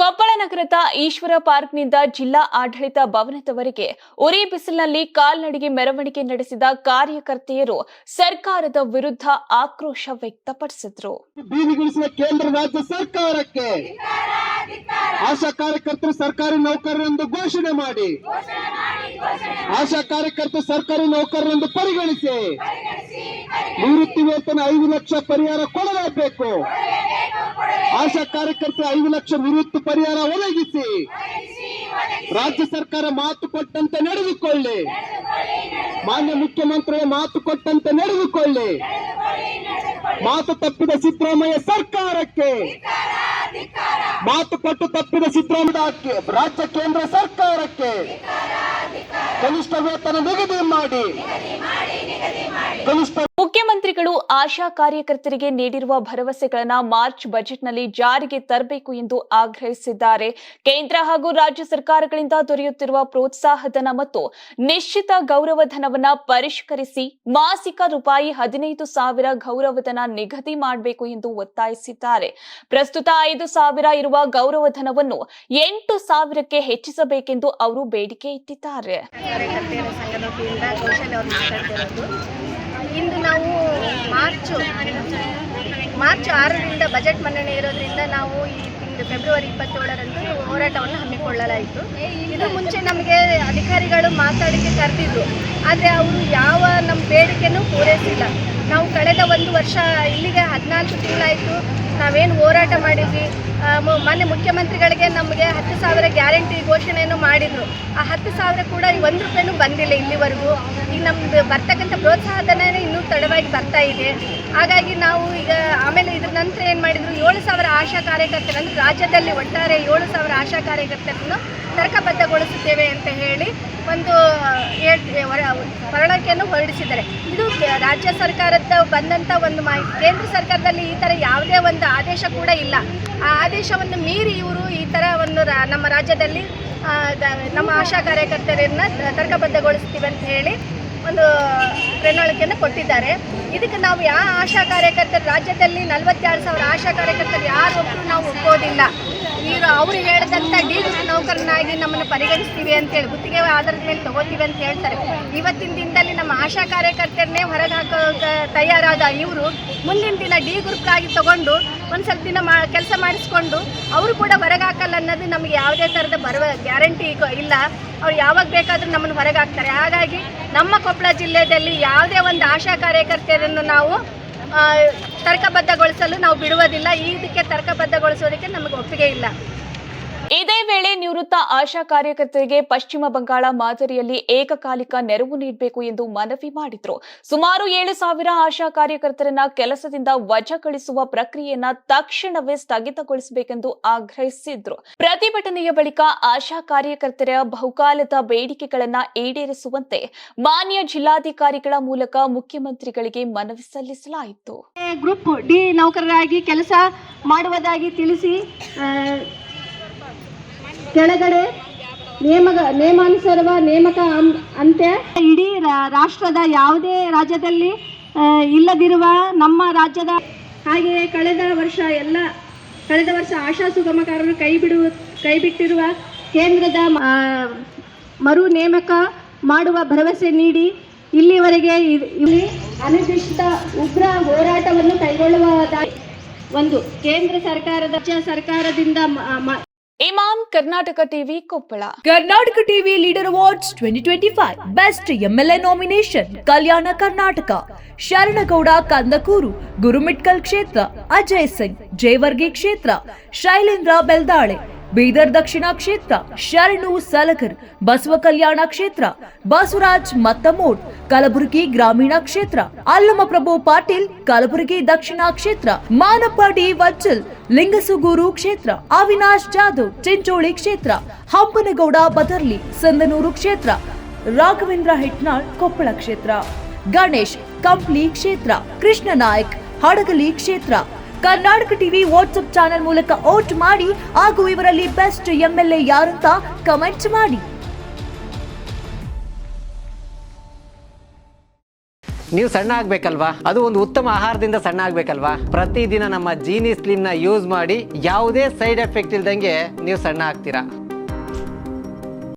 ಕೊಪ್ಪಳ ನಗರದ ಈಶ್ವರ ಪಾರ್ಕ್ನಿಂದ ಜಿಲ್ಲಾ ಆಡಳಿತ ಭವನದವರೆಗೆ ಉರಿ ಬಿಸಿಲಿನಲ್ಲಿ ಕಾಲ್ನಡಿಗೆ ಮೆರವಣಿಗೆ ನಡೆಸಿದ ಕಾರ್ಯಕರ್ತೆಯರು ಸರ್ಕಾರದ ವಿರುದ್ಧ ಆಕ್ರೋಶ ವ್ಯಕ್ತಪಡಿಸಿದರು. ಬೀದಿಗಿಳಿಸಿದ ಕೇಂದ್ರ ರಾಜ್ಯ ಸರ್ಕಾರಕ್ಕೆ ಆಶಾ ಕಾರ್ಯಕರ್ತರು ಸರ್ಕಾರಿ ನೌಕರರೆಂದು ಘೋಷಣೆ ಮಾಡಿ, ಆಶಾ ಕಾರ್ಯಕರ್ತರು ಸರ್ಕಾರಿ ನೌಕರರೆಂದು ಪರಿಗಣಿಸಿ, ನಿವೃತ್ತಿ ವೇತನ 5 ಲಕ್ಷ ಪರಿಹಾರ ಕೊಡಲೇಬೇಕು. ಆಶಾ ಕಾರ್ಯಕರ್ತರು 5 ಲಕ್ಷ ನಿವೃತ್ತಿ ಪರಿಹಾರ ಒದಗಿಸಿ, ರಾಜ್ಯ ಸರ್ಕಾರ ಮಾತು ಕೊಟ್ಟಂತೆ ನಡೆದುಕೊಳ್ಳಿ, ಮಾನ್ಯ ಮುಖ್ಯಮಂತ್ರಿಗಳು ಮಾತು ಕೊಟ್ಟಂತೆ ನಡೆದುಕೊಳ್ಳಿ. ಮಾತು ತಪ್ಪಿದ ಸಿದ್ದರಾಮಯ್ಯ ಸರ್ಕಾರಕ್ಕೆ, ಮಾತು ಕೊಟ್ಟು ತಪ್ಪಿದ ಸಿದ್ದರಾಮಯ್ಯ ರಾಜ್ಯ ಕೇಂದ್ರ ಸರ್ಕಾರಕ್ಕೆ ಕನಿಷ್ಠ ವೇತನ ನಿಗದಿ ಮಾಡಿ. ಮುಖ್ಯಮಂತ್ರಿಗಳು ಆಶಾ ಕಾರ್ಯಕರ್ತರಿಗೆ ನೀಡಿರುವ ಭರವಸೆಗಳನ್ನು ಮಾರ್ಚ್ ಬಜೆಟ್ನಲ್ಲಿ ಜಾರಿಗೆ ತರಬೇಕು ಎಂದು ಆಗ್ರಹಿಸಿದ್ದಾರೆ. ಕೇಂದ್ರ ಹಾಗೂ ರಾಜ್ಯ ಸರ್ಕಾರಗಳಿಂದ ದೊರೆಯುತ್ತಿರುವ ಪ್ರೋತ್ಸಾಹಧನ ಮತ್ತು ನಿಶ್ಚಿತ ಗೌರವಧನವನ್ನು ಪರಿಷ್ಕರಿಸಿ ಮಾಸಿಕ ರೂಪಾಯಿ 15,000 ಗೌರವಧನ ನಿಗದಿ ಮಾಡಬೇಕು ಎಂದು ಒತ್ತಾಯಿಸಿದ್ದಾರೆ. ಪ್ರಸ್ತುತ 5,000 ಇರುವ ಗೌರವಧನವನ್ನು 8,000ಕ್ಕೆ ಹೆಚ್ಚಿಸಬೇಕೆಂದು ಅವರು ಬೇಡಿಕೆ ಇಟ್ಟಿದ್ದಾರೆ. ಇಂದು ನಾವು ಮಾರ್ಚ್ 6ರಿಂದ ಬಜೆಟ್ ಮಂಡನೆ ಇರೋದ್ರಿಂದ ನಾವು ಈ ತಿಂಗಳು ಫೆಬ್ರವರಿ 27ರಂದು ಹೋರಾಟವನ್ನು ಹಮ್ಮಿಕೊಳ್ಳಲಾಯಿತು. ಇದು ಮುಂಚೆ ನಮಗೆ ಅಧಿಕಾರಿಗಳು ಮಾತಾಡಿಕೆ ಕರೆದಿದ್ರು, ಆದರೆ ಅವರು ಯಾವ ನಮ್ಮ ಬೇಡಿಕೆನೂ ಪೂರೈಸಿಲ್ಲ. ನಾವು ಕಳೆದ 1 ವರ್ಷ ಇಲ್ಲಿಗೆ 14 ತಿಂಗಳಾಯಿತು ನಾವೇನು ಹೋರಾಟ ಮಾಡಿದ್ವಿ. ಮಾನ್ಯ ಮುಖ್ಯಮಂತ್ರಿಗಳಿಗೆ ನಮಗೆ 10,000 ಗ್ಯಾರಂಟಿ ಘೋಷಣೆಯನ್ನು ಮಾಡಿದರು. ಆ 10,000 ಕೂಡ 1 ರೂಪಾಯಿನೂ ಬಂದಿಲ್ಲ ಇಲ್ಲಿವರೆಗೂ. ಈಗ ನಮ್ಮದು ಬರ್ತಕ್ಕಂಥ ಪ್ರೋತ್ಸಾಹಧನ ಇನ್ನೂ ತಡವಾಗಿ ಬರ್ತಾ ಇದೆ. ಹಾಗಾಗಿ ನಾವು ಈಗ ಆಮೇಲೆ ಇದ್ರ ನಂತರ ಏನು ಮಾಡಿದರು, 7,000 ಆಶಾ ಕಾರ್ಯಕರ್ತರು ಅಂದರೆ ರಾಜ್ಯದಲ್ಲಿ ಒಟ್ಟಾರೆ 7,000 ಆಶಾ ಕಾರ್ಯಕರ್ತರನ್ನು ತರ್ಕಬದ್ಧಗೊಳಿಸುತ್ತೇವೆ ಅಂತ ಹೇಳಿ ಒಂದು ಪ್ರಣಾಳಿಕೆಯನ್ನು ಹೊರಡಿಸಿದ್ದಾರೆ. ಇದು ರಾಜ್ಯ ಸರ್ಕಾರದ ಬಂದಂಥ ಒಂದು ಮಾಹಿತಿ. ಕೇಂದ್ರ ಸರ್ಕಾರದಲ್ಲಿ ಈ ಥರ ಯಾವುದೇ ಒಂದು ಆದೇಶ ಕೂಡ ಇಲ್ಲ. ಆ ಆದೇಶವನ್ನು ಮೀರಿ ಇವರು ಈ ಥರ ಒಂದು ನಮ್ಮ ರಾಜ್ಯದಲ್ಲಿ ನಮ್ಮ ಆಶಾ ಕಾರ್ಯಕರ್ತರನ್ನು ತರ್ಕಬದ್ಧಗೊಳಿಸ್ತೀವಿ ಅಂತ ಹೇಳಿ ಒಂದು ಪ್ರಣಾಳಿಕೆಯನ್ನು ಕೊಟ್ಟಿದ್ದಾರೆ. ಇದಕ್ಕೆ ನಾವು ಯಾವ ಆಶಾ ಕಾರ್ಯಕರ್ತರು ರಾಜ್ಯದಲ್ಲಿ 42,000 ಆಶಾ ಕಾರ್ಯಕರ್ತರು ಯಾರೊಬ್ಬರು ನಾವು ಒಪ್ಪೋದಿಲ್ಲ. ಈಗ ಅವರು ಹೇಳಿದಂಥ ಡಿ ಗ್ರೂಪ್ ನೌಕರನಾಗಿ ನಮ್ಮನ್ನು ಪರಿಗಣಿಸ್ತೀವಿ ಅಂತೇಳಿ ಗುತ್ತಿಗೆ ಆಧಾರದ ಮೇಲೆ ತೊಗೋತೀವಿ ಅಂತ ಹೇಳ್ತಾರೆ. ಇವತ್ತಿನ ದಿನದಲ್ಲಿ ನಮ್ಮ ಆಶಾ ಕಾರ್ಯಕರ್ತರನ್ನೇ ಹೊರಗೆ ಹಾಕೋ ತಯಾರಾದ ಇವರು ಮುಂದಿನ ದಿನ ಡಿ ಗ್ರೂಪ್ಗಾಗಿ ತೊಗೊಂಡು ಒಂದು ಸ್ವಲ್ಪ ದಿನ ಕೆಲಸ ಮಾಡಿಸ್ಕೊಂಡು ಅವರು ಕೂಡ ಹೊರಗೆ ಹಾಕಲ್ಲ ಅನ್ನೋದು ನಮಗೆ ಯಾವುದೇ ಥರದ ಗ್ಯಾರಂಟಿ ಇಲ್ಲ. ಅವ್ರು ಯಾವಾಗ ಬೇಕಾದರೂ ನಮ್ಮನ್ನು ಹೊರಗೆ ಹಾಕ್ತಾರೆ. ಹಾಗಾಗಿ ನಮ್ಮ ಕೊಪ್ಪಳ ಜಿಲ್ಲೆಯಲ್ಲಿ ಯಾವುದೇ ಒಂದು ಆಶಾ ಕಾರ್ಯಕರ್ತರನ್ನು ನಾವು ತರ್ಕಬದ್ಧಗೊಳಿಸಲು ನಾವು ಬಿಡುವುದಿಲ್ಲ. ಇದಕ್ಕೆ ತರ್ಕಬದ್ಧಗೊಳಿಸೋದಕ್ಕೆ ನಮಗೆ ಒಪ್ಪಿಗೆ ಇಲ್ಲ. ಇದೇ ವೇಳೆ ನಿವೃತ್ತ ಆಶಾ ಕಾರ್ಯಕರ್ತರಿಗೆ ಪಶ್ಚಿಮ ಬಂಗಾಳ ಮಾದರಿಯಲ್ಲಿ ಏಕಕಾಲಿಕ ನೆರವು ನೀಡಬೇಕು ಎಂದು ಮನವಿ ಮಾಡಿದರು. ಸುಮಾರು 7,000 ಆಶಾ ಕಾರ್ಯಕರ್ತರನ್ನ ಕೆಲಸದಿಂದ ವಜಾಗೊಳಿಸುವ ಪ್ರಕ್ರಿಯೆಯನ್ನ ತಕ್ಷಣವೇ ಸ್ಥಗಿತಗೊಳಿಸಬೇಕೆಂದು ಆಗ್ರಹಿಸಿದ್ರು. ಪ್ರತಿಭಟನೆಯ ಬಳಿಕ ಆಶಾ ಕಾರ್ಯಕರ್ತರ ಬಹುಕಾಲದ ಬೇಡಿಕೆಗಳನ್ನ ಈಡೇರಿಸುವಂತೆ ಮಾನ್ಯ ಜಿಲ್ಲಾಧಿಕಾರಿಗಳ ಮೂಲಕ ಮುಖ್ಯಮಂತ್ರಿಗಳಿಗೆ ಮನವಿ ಸಲ್ಲಿಸಲಾಯಿತು. ಗ್ರೂಪ್ ಡಿ ನೌಕರರಾಗಿ ಕೆಲಸ ಮಾಡುವುದಾಗಿ ತಿಳಿಸಿ ಕೆಳಗಡೆ ನಿಯಮಾನುಸಾರ ನೇಮಕ ಅಂತ್ಯ ಇಡೀ ರಾಷ್ಟ್ರದ ಯಾವುದೇ ರಾಜ್ಯದಲ್ಲಿ ಇಲ್ಲದಿರುವ ನಮ್ಮ ರಾಜ್ಯದ ಹಾಗೆಯೇ ಕಳೆದ ವರ್ಷ ಆಶಾ ಸುಗಮಕಾರರು ಕೈಬಿಟ್ಟಿರುವ ಕೇಂದ್ರದ ಮರು ನೇಮಕ ಮಾಡುವ ಭರವಸೆ ನೀಡಿ ಇಲ್ಲಿವರೆಗೆ ಇಲ್ಲಿ ಅನಿರ್ದಿಷ್ಟ ಉಗ್ರ ಹೋರಾಟವನ್ನು ಕೈಗೊಳ್ಳುವುದಾಗಿ ಒಂದು ಕೇಂದ್ರ ಸರ್ಕಾರದ ರಾಜ್ಯ ಸರ್ಕಾರದಿಂದ ಇಮಾಮ್ Karnataka TV Koppal. Karnataka TV leader awards 2025 best MLA nomination Kalyana Karnataka, Sharanagouda Kandakur Gurumitkal ಕ್ಷೇತ್ರ, ಅಜಯ್ ಸಿಂಗ್ ಜೇವರ್ಗಿ ಕ್ಷೇತ್ರ, ಶೈಲೇಂದ್ರ ಬೆಲ್ದಾಳೆ ಬೀದರ್ ದಕ್ಷಿಣ ಕ್ಷೇತ್ರ, ಶರಣು ಸಲಗರ್ ಬಸವ ಕಲ್ಯಾಣ ಕ್ಷೇತ್ರ, ಬಸವರಾಜ್ ಮತ್ತಮೋಡ್ ಕಲಬುರಗಿ ಗ್ರಾಮೀಣ ಕ್ಷೇತ್ರ, ಅಲ್ಲಮಪ್ರಭು ಪಾಟೀಲ್ ಕಲಬುರಗಿ ದಕ್ಷಿಣ ಕ್ಷೇತ್ರ, ಮಾನಪ್ಪ ಡಿ ವಜ್ಜಲ್ ಲಿಂಗಸುಗೂರು ಕ್ಷೇತ್ರ, ಅವಿನಾಶ್ ಜಾಧವ್ ಚಿಂಚೋಳಿ ಕ್ಷೇತ್ರ, ಹಂಪನಗೌಡ ಬದರ್ಲಿ ಸಂದನೂರು ಕ್ಷೇತ್ರ, ರಾಘವೇಂದ್ರ ಹಿಟ್ನಾಳ್ ಕೊಪ್ಪಳ ಕ್ಷೇತ್ರ, ಗಣೇಶ್ ಕಂಪ್ಲಿ ಕ್ಷೇತ್ರ, ಕೃಷ್ಣ ನಾಯಕ್ ಹಡಗಲಿ ಕ್ಷೇತ್ರ. ಕರ್ನಾಟಕ ಟಿವಿ ವಾಟ್ಸ್ಆಪ್ ಚಾನೆಲ್ ಮೂಲಕ ವೋಟ್ ಮಾಡಿ ಹಾಗೂ ಇವರಲ್ಲಿ ಬೆಸ್ಟ್ ಎಂಎಲ್ಎ ಯಾರಂತ ಕಮೆಂಟ್ ಮಾಡಿ. ನೀವು ಸಣ್ಣ ಆಗ್ಬೇಕಲ್ವಾ? ಅದು ಒಂದು ಉತ್ತಮ ಆಹಾರದಿಂದ ಸಣ್ಣ ಆಗ್ಬೇಕಲ್ವಾ? ಪ್ರತಿದಿನ ನಮ್ಮ ಜೀನಿ ಸ್ಲಿಮ್ ನ ಯೂಸ್ ಮಾಡಿ ಯಾವುದೇ ಸೈಡ್ ಎಫೆಕ್ಟ್ ಇಲ್ದಂಗೆ ನೀವು ಸಣ್ಣ ಆಗ್ತೀರಾ.